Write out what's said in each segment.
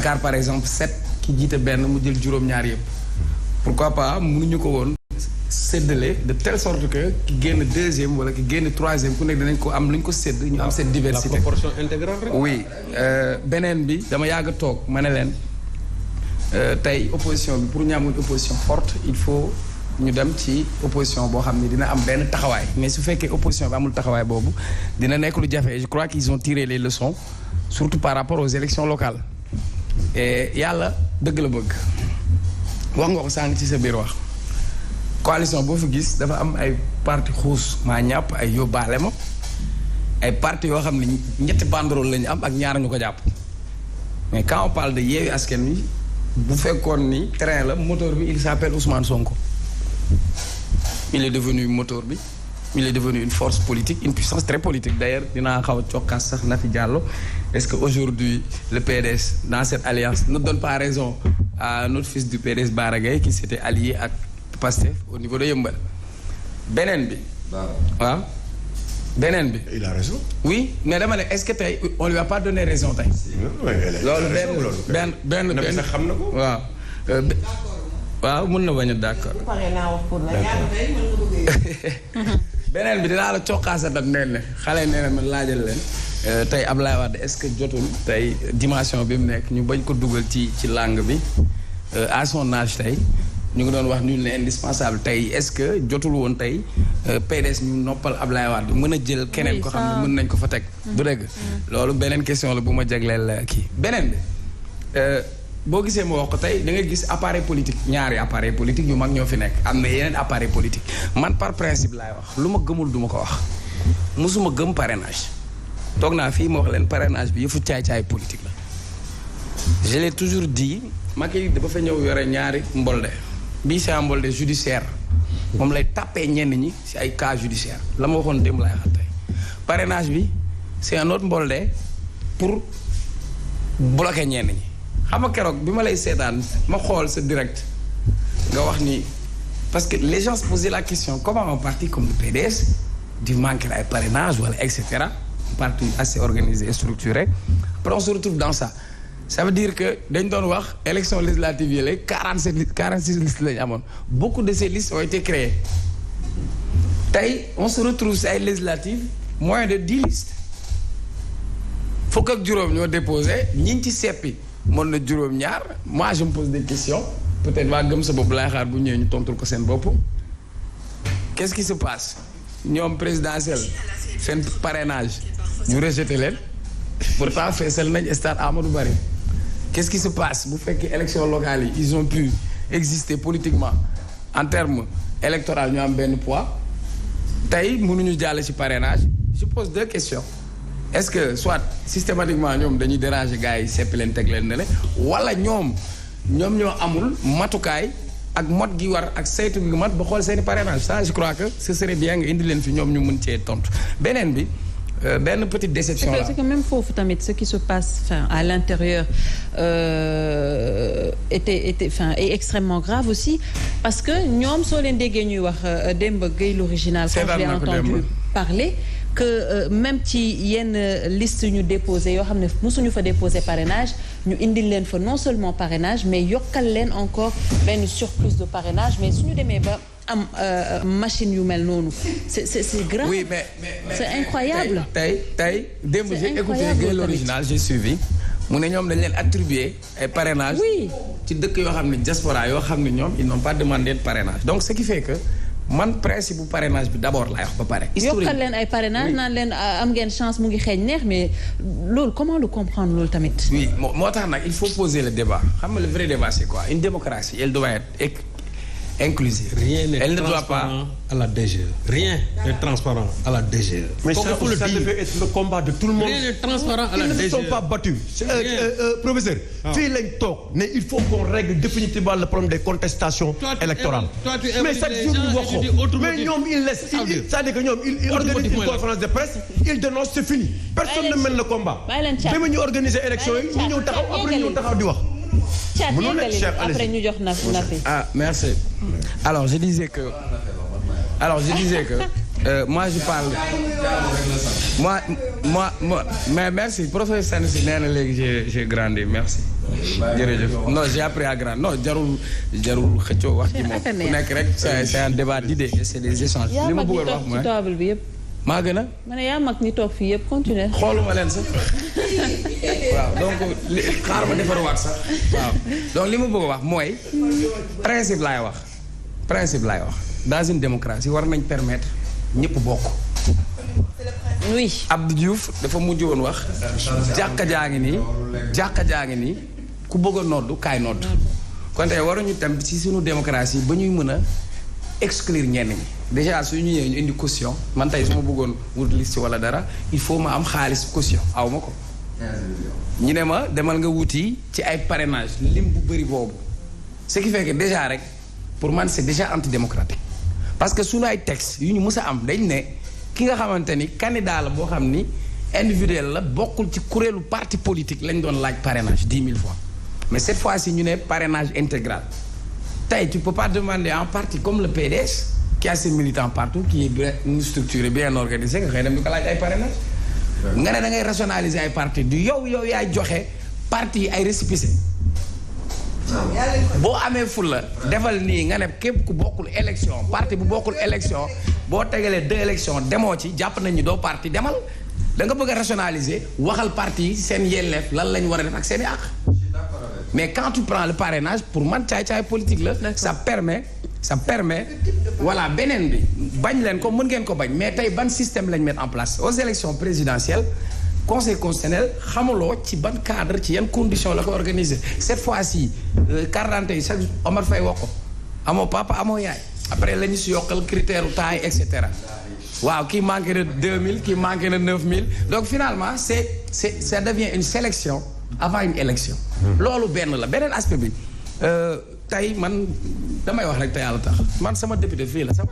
Dakar par exemple 7 ki jiite benn mu jël juróom-ñaar yëpp pourquoi pas mënuñu ko woon séddale de telle sorte que ki génn deuxième wala ki génn troisième ku nekk dinañ ko am lu ñu ko sédd ñu am cette diversité. La proportion intégrale rek. Oui beneen bi dama yàgg toog ma ne leen tey opposition bi pour ñu am une opposition forte il faut ñu dem ci opposition boo xam ne dina am benn taxawaay mais su fekkee opposition bi amul taxawaay boobu dina nekk lu jafe je crois qu'ils ont tiré les leçons surtout par rapport aux élections locales et yàlla dëgg la bëgg wax nga ko sànq ci sa biir wax coalition boo fi gis dafa am ay parti xuus maa ñàpp ay yóbbaale ma ay parti yoo xam ne ñetti banderole la ñu am ak ñaar ñu ko jàpp mais quand on parle de Yewwi Askan Wi bu fekkoon ni train la moteur bi il s'appelle Ousmane Sonko il est devenu moteur bi il est devenu une force politique une puissance très politique d'ailleurs dinaa xaw a cokkaas sax Nafi Diallo est-ce que aujourd'hui le PDS dans cette alliance ne donne pas raison à notre fils du PDS Bara Gaye qui s'était allié ak Pastef au niveau de Yeumbeul beneen bi waaw beneen bi il a raison oui mais dama ne est-ce que tey on lui a pas donné raison tey loolu benn xam na ko waaw waaw mën na bañ a d'accord beneen bi dinaa la coqaasatam neen ne xale nee na ma laajal leen tey Ablaye Wade est-ce que jotul tey dimension bi mu nekk ñu bañ ko dugal ci langue bi à son âge tey ñu ngi doon wax nul n'est indispensable tey est-ce que jotul woon tey PDS ñu noppal Ablaye Wade mën a jël keneen ko xam ne mën nañ ko fa teg du dëgg loolu beneen question la bu ma jagleel kii beneen bi boo gisee ma wax ko tey da nga gis appareil politique ñaari appareil politique yu mag ñoo fi nekk am na yeneen appareil politique man par principe laay wax lu ma gëmul du ma ko wax mosuma gëm parrainage toog naa fii ma wax leen parrainage bi yëfu caay-caay politique la je l'ai toujours dit Macky dafa fa ñëw yore ñaari mbolde bii c'est un mbolde judiciaire moom lay tàppee ñenn ñi ci ay cas judiciaire la ma waxoon démb laay wax tey parrainage bi c'est un autre mbolde pour bloquer ñenn ñi xam nga keroog bi ma lay seetaan ma xool sa direct nga wax ni parce que les gens se posaient la question comment un parti comme le PDS di manquer ay parrainage wala et cetera un parti assez organisé et structuré après on se retrouve dans ça ça veut dire que dañ doon wax élection législative yi léegi 46 listes lañu amoon beaucoup de ces listes ont été créées tey on se retrouve si ay législatives moins de 10 listes fukk ak juróom ñoo déposé ñi ci seppi mën na juróom-ñaar moi je me pose des questions peut-être waa gëm sa bopp laay xaar bu ñëwee ñu tontul ko seen bopp qu'est-ce qui se passe ñoom présidentiel seen parrainage ñu rejeté leen pourtant feesal nañ stade Amadou Barry qu'est-ce qui se passe bu fekkee élection locale yi ils ont pu exister politiquement en termes électoral ñu am benn poids tey mënuñu jàll ci parrainage je pose deux questions est-ce que soit systématiquement ñoom dañuy déranger gars yi seppi leen teg leen ne le wala ñoom ñoo amul matukaay ak mot gi war ak saytu gi mat ba xool seeni parrainage ça je crois que ce serait bien nga indi leen fi ñoom ñu mën cee tontu beneen bi benn petite déception là. C'est que même foofu tamit ce qui se passe à l'intérieur est extrêmement grave aussi parce que ñoom soo leen déggee ñuy wax Demba Gueye l'original quand je l'ai entendu parler que même ci yenn liste ñu déposé yoo xam ne mosuñu fa déposé parrainage ñu indil leen fa non seulement parrainage mais yokkal leen encore benn surplus de parrainage mais suñu demee ba am machine yu mel noonu c'est grave. Oui, mais c'est incroyable. tey démb j'ai écouté Gueye l'original j'ai suivi mu ne ñoom dañ leen attribuer ay parrainage ci dëkk yoo xam ne diaspora yoo xam ne ñoom ils n'ont pas demandé de parrainage donc ce qui fait que man principe bu parrainage bi d'abord laay wax ba pare. yokkal leen ay parrainage naan leen am ngeen chance mu ngi xeeñ neex mais loolu comment le comprendre loolu tamit. oui moo tax nag il faut poser le débat xam nga le vrai débat c'est quoi une démocratie elle doit être inclusive. Rien n'est transparent à la DGE. Rien n'est transparent à la DGE. Mais ça devait être le combat de tout le monde. Rien n'est transparent à la DGE. Ils ne se sont pas battus. Professeur, fii lañ toog ne il faut qu'on règle définitivement le problème des contestations électorales. Mais chaque jour ñu wax ko. Mais ñoom ils laissent. C'est-à-dire que ñoom ils organisent une conférence de presse, ils dénoncent, c'est fini. Personne ne mène le combat. Dama ñu organiser élection yi ñu ñëw taxaw après ñu ñëw taxaw di wax. Après ñu jox Nafi. Ah merci. Alors je disais que moi je parle moi mais merci professeur Sanusi nee na léegi j'ai grandi merci jërëjëf non j'ai appris à grand non jarul xëccoo wax ji moom ku nekk rek c'est un débat d'idées et c'est des échanges. li ma bëggoon wax mooy table bi yëpp. maa gën a. ma ne yaa mag ñi toog fii yëpp continuer. xooluma leen sax waaw donc xaar ma defarwaat sax waaw donc li ma bëgg a wax mooy principe laay wax dans une démocratie war nañ permettre ñëpp bokk. oui. Abdou Diouf dafa mujj woon wax jàkka jaa ngi nii ku bëgg a noddu kaay noddu kon tey waruñu tam ci suñu démocratie ba ñuy mën a exclure ñenn ñi déjà su ñu ñëwee ñu indi caution man tey su ma bëggoon wut liste wala dara il faut ma am xaalis caution aw ma ko. ñu ne ma demal nga wuti ci ay parrainage lim bu bëri boobu ce qui fait que déjà rek pour man c'est déjà antidémocratique parce que suñu ay textes yu ñu mës a am dañ ne ki nga xamante ni candidat la boo xam ni individuel la bokkul ci kuréelu parti politique lañ doon laaj parrainage 10 000 fois mais cette fois-ci ñu ne parrainage intégral tey tu peux pas demander à un parti comme le PDS qui a ses militants partout qui est bien structuré bien organisé nga xëy dem di ko laaj ay parrainage nga ne da ngay rationaliser ay parti du yow yaay joxe parti ay récépissé boo amee fulla defal nii nga ne képp ku bokkul élection parti bu bokkul élection boo tegalee 2 élections demoo ci jàpp nañ ni doo parti demal da nga bëgg a rationaliser waxal parti yi seen yelleef lan lañ war a def ak seen i àq mais quand tu prends le parrainage pour man caay-caay politique la ça permet voilà beneen bi bañ leen ko mën ngeen ko bañ mais tey ban système lañ mettre en place aux élections présidentielles conseil constitutionnel xamuloo ci ban cadre ci yan condition la ko organiser cette fois-ci carte d'identité yi sax Omar Faye wax ko amoo papa amoo yaay après la ñu si yokkal critère u temps yi et cetera waaw kii manqué na 2000 kii manqué na 9000 donc finalement ça devient une sélection avant une élection loolu benn la beneen aspect bi tey man damay wax rek te yàlla tax man sama député fii la sama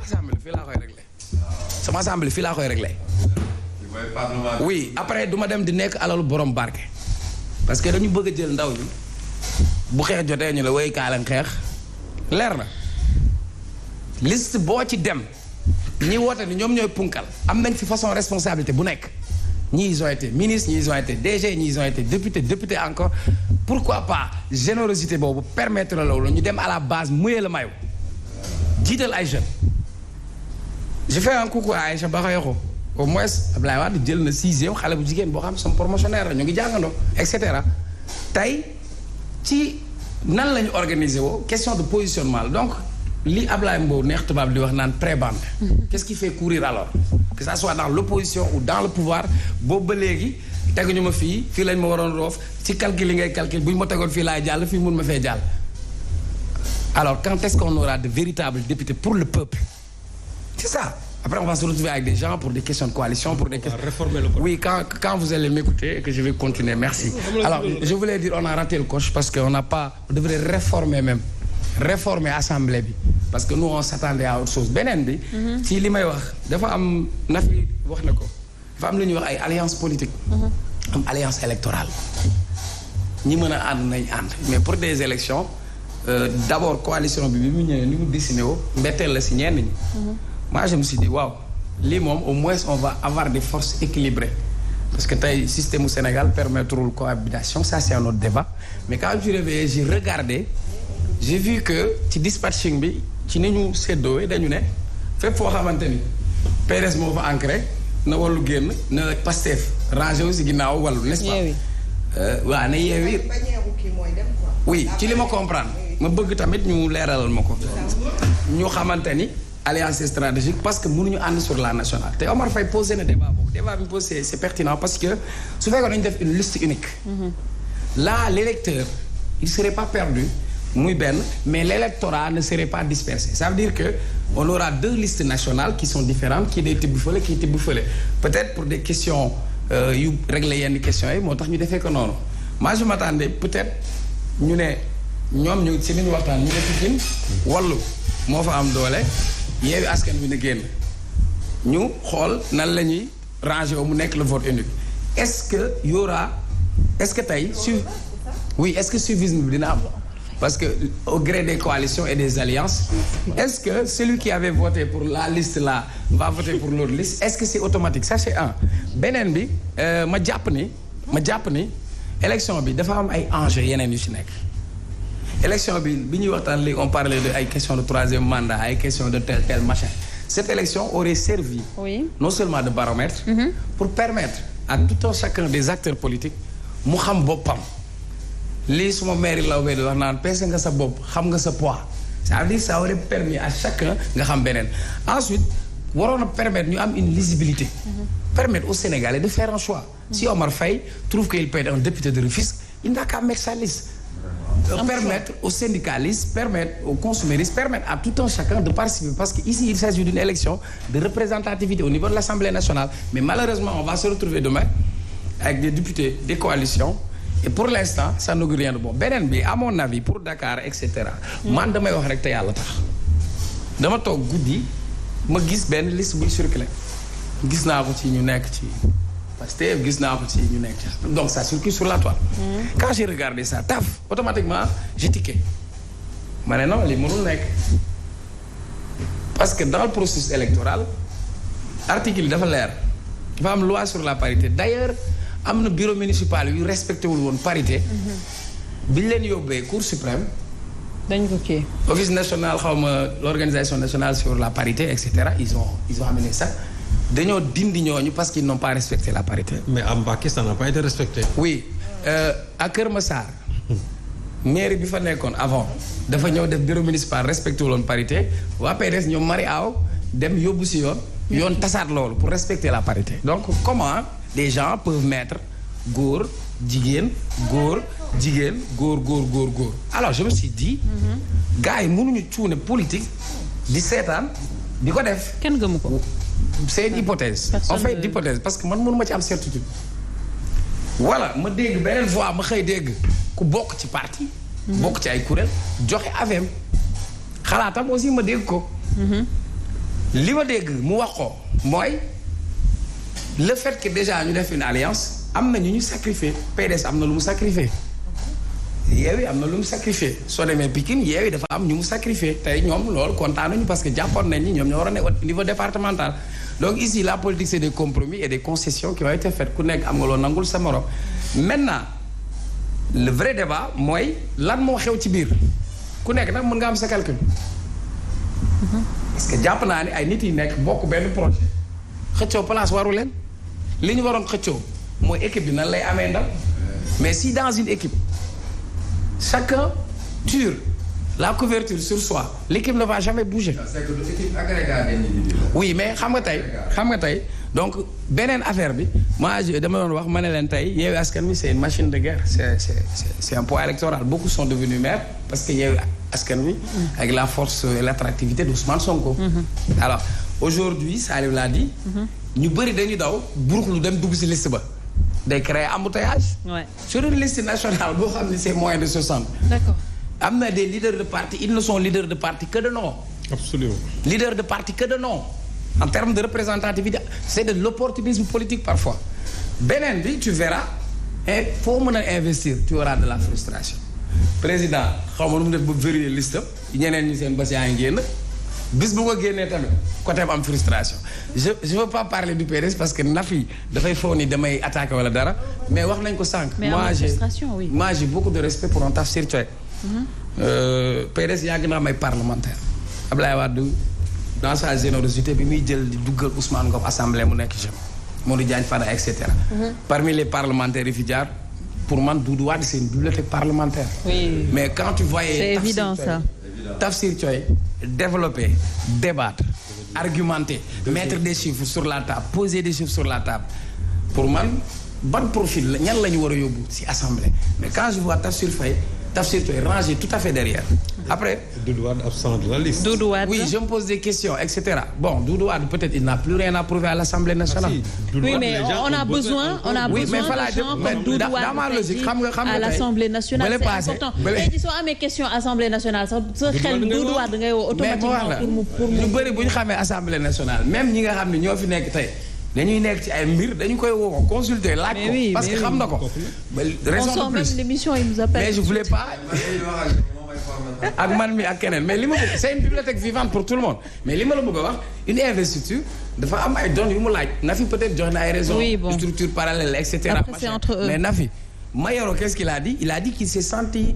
assemblée fii laa koy réglé oui après du ma dem di nekk alalu borom barke parce que dañu bëgg a jël ndaw ñi bu xeex jotee ñu la woy kaalen xeex leer na liste boo ci dem ñi woote ni ñoom ñooy punkal am nañ fi façon responsabilité bu nekk ñii ils ont été ministres ñii ils ont été DG ñii ils ont été député encore pourquoi pas générosité boobu permettre la loolu ñu dem à la base mouiller le maillot jiital ay jeunes je fais un coucou à Aïcha Bakayoko au moins Ablaye Wade jël na 6e xale bu jigéen boo xam sama promotionnaire la ñu ngi jàngandoo et cetera tey ci nan la ñu organiser woo question de positionnement la donc li Ablaye Mbow neex tubaab di wax naan pré-bande qu'est-ce qui fait courir alors que ça soit dans l'opposition ou dans le pouvoir boobu ba léegi teguñu ma fii lañ ma waroon roof ci calcul yi ngay calcul bu ñu ma tegoon fii laay jàll fii mun ma fee jàll alors quand est-ce qu'on aura de véritables députés pour le peuple c'est ça. Après, on va se retrouver avec des gens pour des questions de coalition, pour des questions... réformer le code. Oui, quand vous allez m'écouter et que je vais continuer, merci. Alors, je voulais dire, on a raté le coche parce qu'on n'a pas... On devrait réformer l'Assemblée. Parce que nous, on s'attendait à autre chose. Benen bi, ci li may wax, dafa am Nafi wax na ko. Dafa am lu ñuy wax ay alliance politique. Am alliance électorale. Ñi mën a ànd nañ ànd. Mais pour des élections, d'abord coalition bi mu ñëwee ni mu dessiné woo mbetteel la si ñenn ñi. Moi je me suis dit waaw lii moom au moins on va avoir des forces équilibrées parce que tey système au Sénégal permettrul cohabitation ça c'est un autre débat mais quand je suis réveillé j'ai regardé j'ai vu que ci dispatching bi ci ni ñu séddoo dañu ne fépp foo xamante ni PDS moo fa ancré na Wallu génn na Pastef rangé wu si ginnaaw Wallu n'est-ce pas waaw na Yewwi oui ci li ma comprendre ma bëgg tamit ñu leeralal ma ko ñu xamante ni alliance stratégique parce que mënuñu ànd sur la nationale te Omar Faye posé na débat boobu débat bi posé c'est pertinent parce que su fekkoon dañu def une liste unique là l'électeur il serait pas perdu muy benn mais l'électorat ne serait pas dispersé ça veut dire que on aura 2 listes nationales qui sont différentes kii day tibb fële kii tibb fële peut-être pour des questions yu régler yenn questions yi moo tax ñu defee ko noonu moi je m'attendais peut-être ñu ne ñoom ñu ci li ñu waxtaan ñu ne Pikine Wallu moo fa am doole Yewwi Askan Wi na génn ñu xool nan la ñuy ranger wu mu nekk le vote unique est-ce que y aura est-ce que tey est-ce que suivisme bi dina am parce que au gré des coalitions et des alliances est-ce que celui qui avait voté pour la liste là va voter pour l'autre liste est-ce que c'est automatique ça c'est un beneen bi ma jàpp ni élection bi dafa am ay enjeux yeneen yu ci nekk. élection bi ñuy waxtaan léegi on parlait de ay question de troisième mandat ay question de tel machin. Cette élection aurait servi non seulement de baromètre pour permettre à tout un chacun des acteurs politiques mu xam boppam lii suma maire law bee di wax naan peese nga sa bopp xam nga sa poids ça veut dire ça aurait permis à chacun nga xam beneen ensuite waroon a permettre ñu am une lisibilité permettre aux Sénégalais de faire un choix si Omar Faye trouve qu'il peut être un député de Rufisque il n'a qu'à mettre sa liste permettre aux syndicalistes, permettre aux consuméristes, permettre à tout un chacun de participer. Parce qu'ici, il s'agit d'une élection de représentativité au niveau de l'Assemblée nationale. Mais malheureusement, on va se retrouver demain avec des députés des coalitions. Et pour l'instant, ça n'augure rien de bon. Benen bi, à mon avis, pour Dakar, etc. man damay wax rek te yàlla tax. dama toog guddi ma gis benn liste buy circulé. gis naa ko ci ñu nekk ci. Pastef gis naa ko ci ñu nekk ci donc ça circule sur la toile. Quand j'ai regardé ça taf automatiquement j'ai tiqué ma ne non li mënul nekk parce que dans le processus électoral article yi dafa leer dafa am loi sur la parité d'ailleurs am na bureau municipal yu respecté wul woon parité bi ñu leen yóbbee Cour suprême dañ ko kii office national xawma l'organisation nationale sur la parité et cetera ils ont amené ça. dañoo dindi ñooñu parce qu'ils n'ont pas respecté la parité. mais à Mbacké ça n'a pas été respecté. oui à Kër Massar mairie bi fa nekkoon avant dafa ñëw def bureau municipal respecté wuloon parité waa PDS ñoom mari aaw dem yóbbu si yoon tasaat loolu pour respecter la parité. donc comment des gens peuvent mettre góor jigéen góor alors je me suis dit. gars yi mënuñu cuune politique di seetaan di ko def. kenn gëmu ko. c'est une hypothèse. On fait d'hypothèse parce que man mënuma ci am certitude. voilà ma dégg beneen voix ma xëy dégg ku bokk ci parti. bokk ci ay kuréel joxe avem xalaatam aussi ma dégg ko. li ma dégg mu wax ko mooy le fait que déjà ñu def une alliance am na ñu sacrifié PDS am na lu mu sacrifié. Yewwi am na lu mu sacrifié soo demee Pikine Yewwi dafa am ñu mu sacrifié tey ñoom loolu kontaan nañu parce que jàppoon nañ ni ñoom ñoo war a ne au niveau départemental donc ici la politique c'est des compromis et des concessions qui ont été faites ku nekk am nga loo nangul sa morom maintenant le vrai débat mooy lan moo xew ci biir ku nekk nag mën nga am sa calcul parce que jàpp naa ni ay nit yi nekk bokk benn projet xëccoo place waru leen li ñu waroon xëccoo mooy équipe bi nan lay amee ndam mais si dans une équipe chacun tire la couverture sur soi l'équipe ne va jamais bouger. c'est que l'équipe agrégée d'individus. oui mais xam nga tey donc beneen affaire bi moi dama doon wax ma ne leen tey Yewwi Askan Wi c'est une machine de guerre c'est un poids électoral beaucoup sont devenus maires parce que Yewwi Askan Wi avec la force et l'attractivité d'Ousmane Sonko. alors aujourd'hui Salif l'a dit. ñu bëri dañu daw buruxlu dem dugg ci liste ba. day créer embouteillage. sur une liste nationale boo xam ne c'est moins de 60. d'accord. am na des leaders de parti ils ne sont leaders de parti que de nom. absolument. leaders de parti que de nom. en termes de représentativité c'est de l'opportunisme politique parfois. beneen bi tu verras et foo mën a investir tu auras de la frustration. président xaw ma nu mu def ba vérifier liste ñeneen ñi seen bés yaa ngi génn bis bu ko génnee tamit côté am frustration je veux pas parler du PDS parce que Nafi dafay foog ni damay attaquer wala dara mais wax nañ ko sànq. moi j'ai beaucoup de respect pour un Tafsir Thioye. PDS yàgg naa may parlementaire Ablaye Wade dans sa générosité bi muy jël di duggal Ousmane Ngom assemblée mu nekk jeune Modou Diagne Fada et cetera. parmi les parlementaires yi fi jaar pour man Doudou Wade c'est une bibliothèque parlementaire. oui mais quand tu voyais. c'est évident ça. Tafsir Thioye développer débattre argumenter mettre des chiffres sur la table poser des chiffres sur la table pour man ban profil la ñan la ñu war a yóbbu ci assemblée mais quand je vois Tafsir Thioye rangé tout à fait derrière après. Doudou Wade absent de la liste. Doudou Wade oui je me pose des questions etc. bon Doudou Wade peut-être il n'a plus rien à prouver à l'Assemblée nationale. oui mais on a besoin de gens comme Doudou Wade à l'Assemblée nationale c'est important tey jii soo amee question Assemblée nationale sax sa xel Doudou Wade ngay woo automatiquement pour ñu bëri bu ñu xamee Assemblée nationale même ñi nga xam ne ñoo fi nekk tey dañuy nekk ci ay mbir dañu koy woo consulter laaj ko parce que xam na ko. raison de plus l'émission il nous appelle mais je voulais pas ak man mi ak keneen mais li ma bëgg c'est une bibliothèque vivante pour tout le monde mais li ma la bëgg a wax une investiture dafa am ay données yu mu laaj Nafi peut-être jox na ay raisons de structure parallèle et cetera mais Nafi Mayoro qu'est-ce qu'il a dit? Il a dit qu'il s'est senti